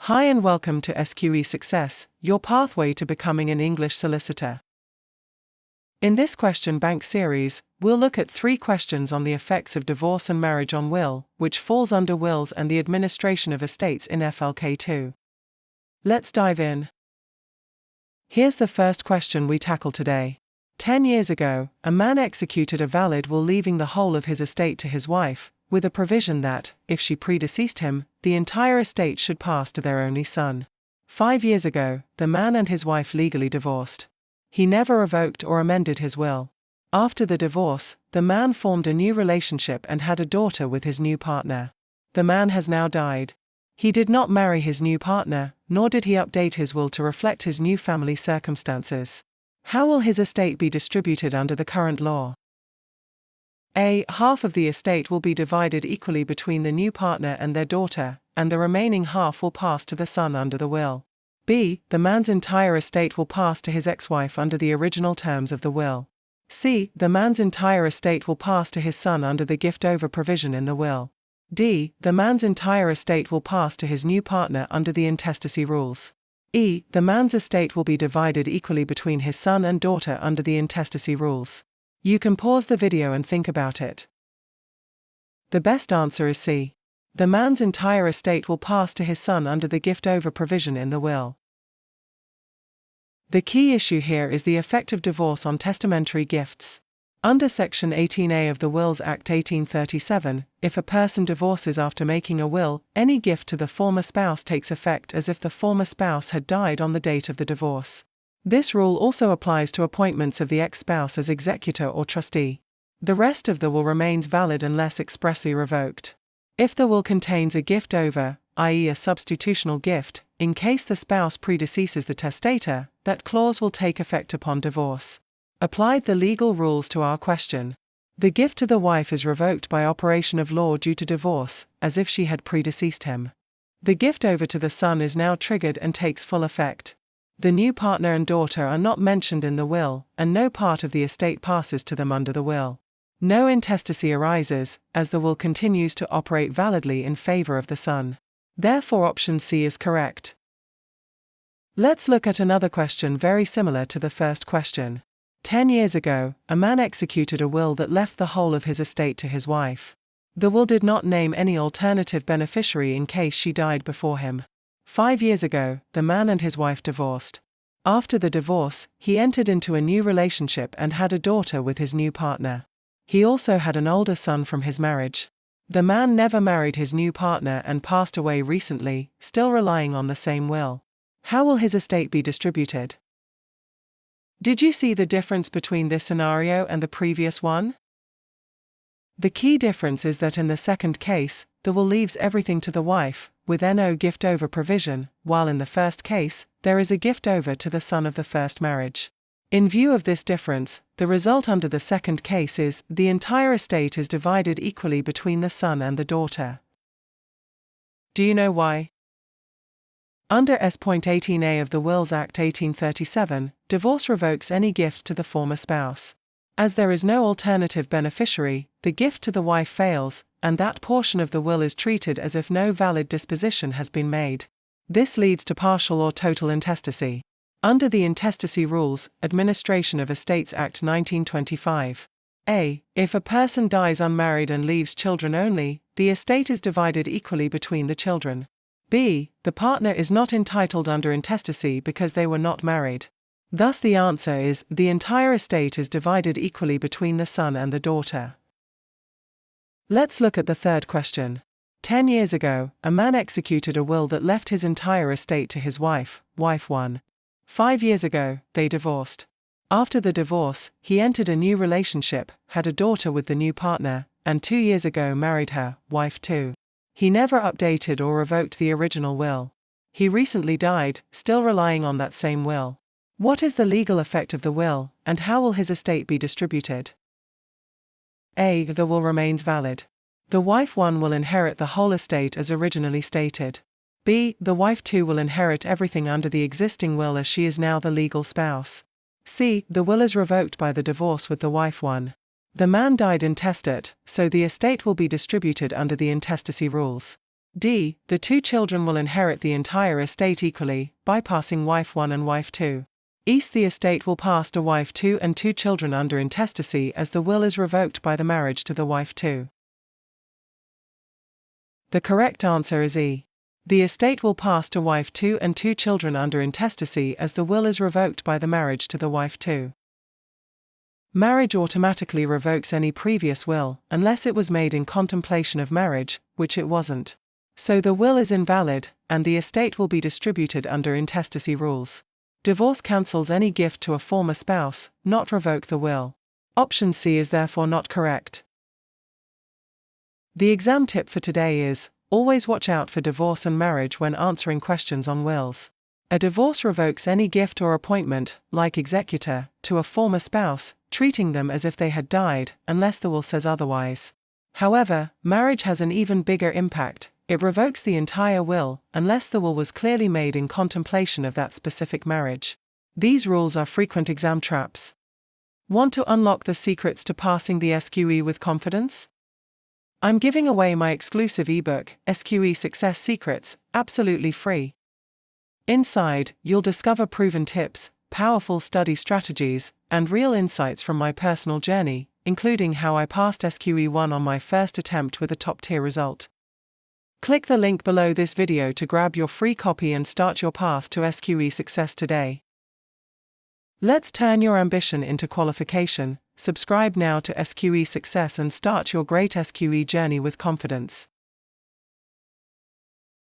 Hi and welcome to SQE Success, your pathway to becoming an English solicitor. In this question bank series, we'll look at 3 questions on the effects of divorce and marriage on will, which falls under wills and the administration of estates in FLK2. Let's dive in. Here's the first question we tackle today. 10 years ago, a man executed a valid will leaving the whole of his estate to his wife, with a provision that, if she predeceased him, the entire estate should pass to their only son. 5 years ago, the man and his wife legally divorced. He never revoked or amended his will. After the divorce, the man formed a new relationship and had a daughter with his new partner. The man has now died. He did not marry his new partner, nor did he update his will to reflect his new family circumstances. How will his estate be distributed under the current law? A. Half of the estate will be divided equally between the new partner and their daughter, and the remaining half will pass to the son under the will. B. The man's entire estate will pass to his ex-wife under the original terms of the will. C. The man's entire estate will pass to his son under the gift-over provision in the will. D. The man's entire estate will pass to his new partner under the intestacy rules. E. The man's estate will be divided equally between his son and daughter under the intestacy rules. You can pause the video and think about it. The best answer is C. The man's entire estate will pass to his son under the gift-over provision in the will. The key issue here is the effect of divorce on testamentary gifts. Under Section 18A of the Wills Act 1837, if a person divorces after making a will, any gift to the former spouse takes effect as if the former spouse had died on the date of the divorce. This rule also applies to appointments of the ex-spouse as executor or trustee. The rest of the will remains valid unless expressly revoked. If the will contains a gift over, i.e. a substitutional gift, in case the spouse predeceases the testator, that clause will take effect upon divorce. Applied the legal rules to our question. The gift to the wife is revoked by operation of law due to divorce, as if she had predeceased him. The gift over to the son is now triggered and takes full effect. The new partner and daughter are not mentioned in the will, and no part of the estate passes to them under the will. No intestacy arises, as the will continues to operate validly in favor of the son. Therefore option C is correct. Let's look at another question very similar to the first question. 10 years ago, a man executed a will that left the whole of his estate to his wife. The will did not name any alternative beneficiary in case she died before him. 5 years ago, the man and his wife divorced. After the divorce, he entered into a new relationship and had a daughter with his new partner. He also had an older son from his marriage. The man never married his new partner and passed away recently, still relying on the same will. How will his estate be distributed? Did you see the difference between this scenario and the previous one? The key difference is that in the second case, the will leaves everything to the wife, with no gift-over provision, while in the first case, there is a gift-over to the son of the first marriage. In view of this difference, the result under the second case is, the entire estate is divided equally between the son and the daughter. Do you know why? Under S.18A of the Wills Act 1837, divorce revokes any gift to the former spouse. As there is no alternative beneficiary, the gift to the wife fails, and that portion of the will is treated as if no valid disposition has been made. This leads to partial or total intestacy. Under the Intestacy Rules, Administration of Estates Act 1925. A. If a person dies unmarried and leaves children only, the estate is divided equally between the children. B. The partner is not entitled under intestacy because they were not married. Thus the answer is, the entire estate is divided equally between the son and the daughter. Let's look at the third question. 10 years ago, a man executed a will that left his entire estate to his wife, wife 1. 5 years ago, they divorced. After the divorce, he entered a new relationship, had a daughter with the new partner, and 2 years ago married her, wife 2. He never updated or revoked the original will. He recently died, still relying on that same will. What is the legal effect of the will, and how will his estate be distributed? A. The will remains valid. The wife 1 will inherit the whole estate as originally stated. B. The wife 2 will inherit everything under the existing will as she is now the legal spouse. C. The will is revoked by the divorce with the wife 1. The man died intestate, so the estate will be distributed under the intestacy rules. D. The two children will inherit the entire estate equally, bypassing wife 1 and wife 2. E. The estate will pass to wife 2 and two children under intestacy as the will is revoked by the marriage to the wife 2. The correct answer is E. The estate will pass to wife 2 and two children under intestacy as the will is revoked by the marriage to the wife 2. Marriage automatically revokes any previous will, unless it was made in contemplation of marriage, which it wasn't. So the will is invalid, and the estate will be distributed under intestacy rules. Divorce cancels any gift to a former spouse, not revoke the will. Option C is therefore not correct. The exam tip for today is, always watch out for divorce and marriage when answering questions on wills. A divorce revokes any gift or appointment, like executor, to a former spouse, treating them as if they had died, unless the will says otherwise. However, marriage has an even bigger impact. It revokes the entire will, unless the will was clearly made in contemplation of that specific marriage. These rules are frequent exam traps. Want to unlock the secrets to passing the SQE with confidence? I'm giving away my exclusive ebook, SQE Success Secrets, absolutely free. Inside, you'll discover proven tips, powerful study strategies, and real insights from my personal journey, including how I passed SQE1 on my first attempt with a top-tier result. Click the link below this video to grab your free copy and start your path to SQE Success today. Let's turn your ambition into qualification. Subscribe now to SQE Success and start your great SQE journey with confidence.